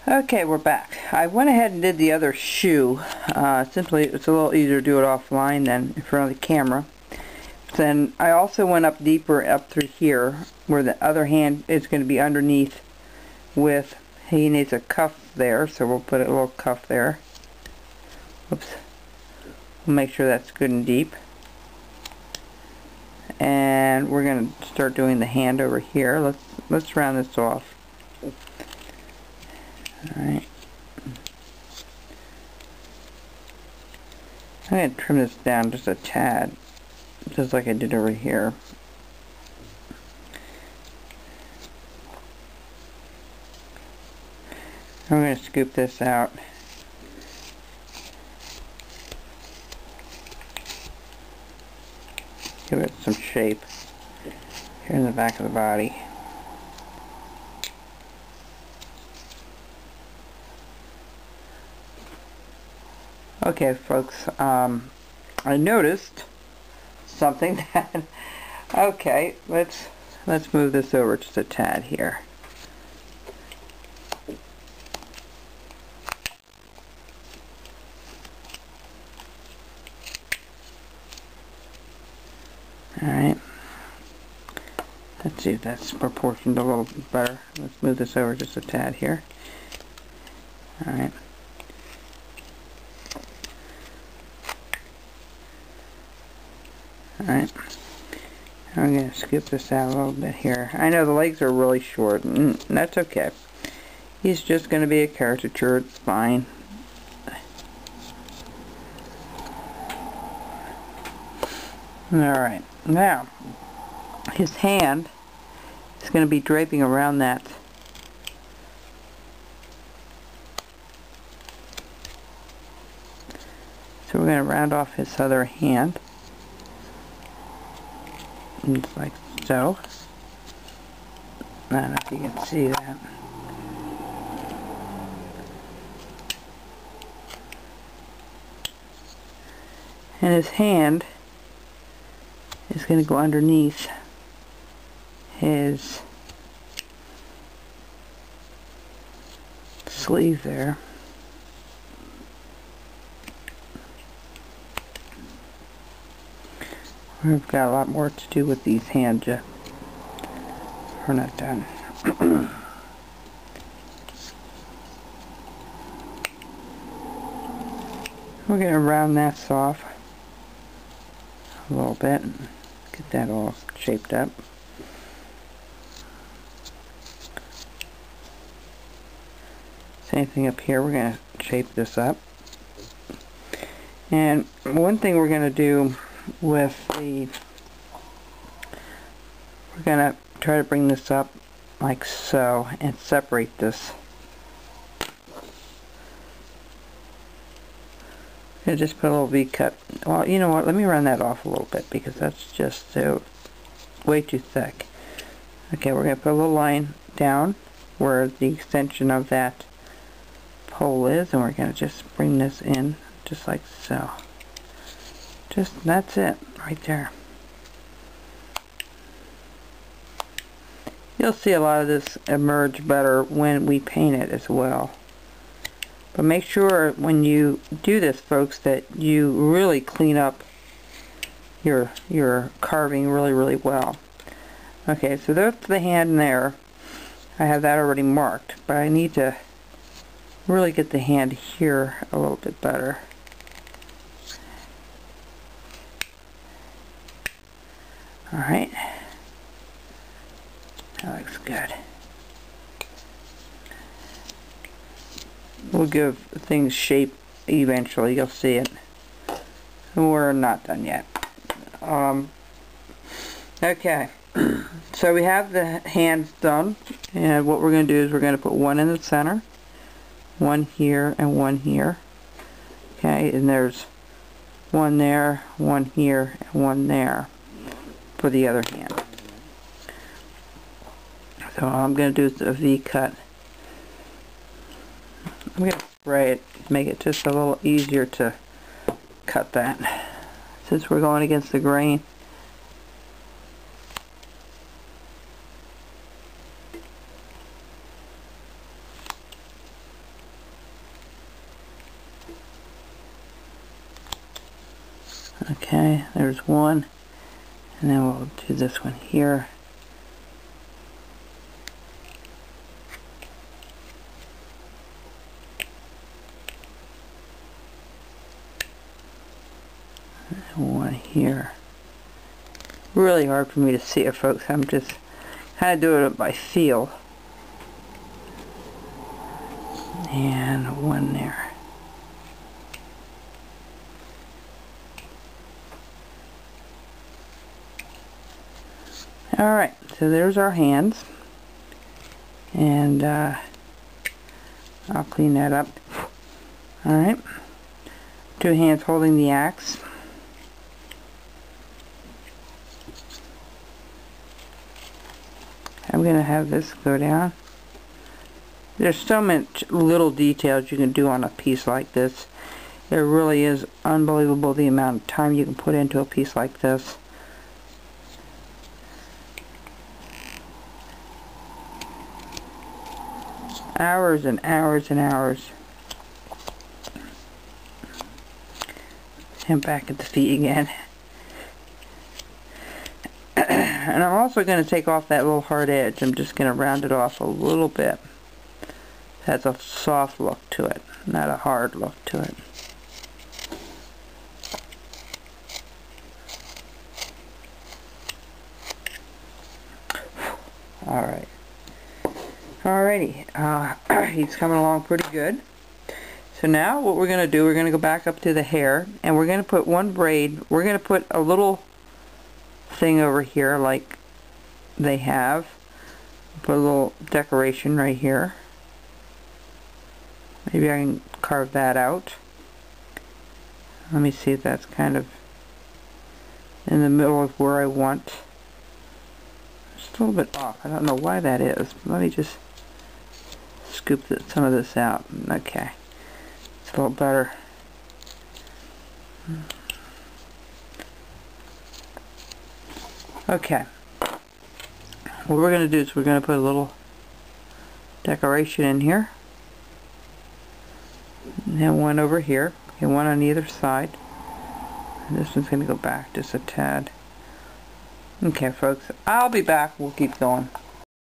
Okay, we're back. I went ahead and did the other shoe. Simply, it's a little easier to do it offline than in front of the camera. Then I also went up deeper up through here, where the other hand is going to be underneath with, he needs a cuff there, so we'll put a little cuff there. Oops. We'll make sure that's good and deep. And we're going to start doing the hand over here. Let's round this off. Alright. I'm going to trim this down just a tad, just like I did over here. I'm going to scoop this out. Give it some shape here in the back of the body. Okay, folks, I noticed something that, okay, let's move this over just a tad here. Alright, let's see if that's proportioned a little better. Let's move this over just a tad here. Alright. Alright, I'm going to scoop this out a little bit here. I know the legs are really short, and that's okay. He's just going to be a caricature, it's fine. Alright, now, his hand is going to be draping around that. So we're going to round off his other hand. Just like so. I don't know if you can see that. And his hand is going to go underneath his sleeve there. We've got a lot more to do with these hands yet. We're not done. We're going to round that off a little bit and get that all shaped up. Same thing up here, we're going to shape this up. And one thing we're going to do with the, we're going to try to bring this up like so and separate this. I just put a little V-cut. Well, you know what, let me run that off a little bit because that's just so way too thick. Okay, we're going to put a little line down where the extension of that pole is, and we're going to just bring this in just like so. Just, that's it, right there. You'll see a lot of this emerge better when we paint it as well. But make sure when you do this, folks, that you really clean up your carving really well. Okay, so that's the hand there. I have that already marked, but I need to really get the hand here a little bit better. Alright, that looks good. We'll give things shape eventually, you'll see it. We're not done yet. Okay, so we have the hands done, and what we're going to do is we're going to put one in the center, one here, and one here. Okay, and there's one there, one here, and one there for the other hand. So all I'm going to do is a V-cut. I'm going to spray it to make it just a little easier to cut that, since we're going against the grain. Okay, there's one. And then we'll do this one here. And one here. Really hard for me to see it, folks. I'm just kind of doing it by feel. And one there. Alright, so there's our hands. And I'll clean that up. Alright. 2 hands holding the axe. I'm going to have this go down. There's so much little details you can do on a piece like this. It really is unbelievable the amount of time you can put into a piece like this. Hours and hours and hours. And back at the feet again. And I'm also going to take off that little hard edge. I'm just going to round it off a little bit. It has a soft look to it, not a hard look to it. Alright. Alrighty. He's coming along pretty good. So now what we're going to do, we're going to go back up to the hair, and we're going to put one braid. We're going to put a little thing over here like they have. Put a little decoration right here. Maybe I can carve that out. Let me see if that's kind of in the middle of where I want. Just a little bit off. I don't know why that is. Let me just scoop some of this out. Okay. It's a little better. Okay. What we're going to do is we're going to put a little decoration in here. And then one over here. And one on either side. And this one's going to go back just a tad. Okay, folks. I'll be back. We'll keep going.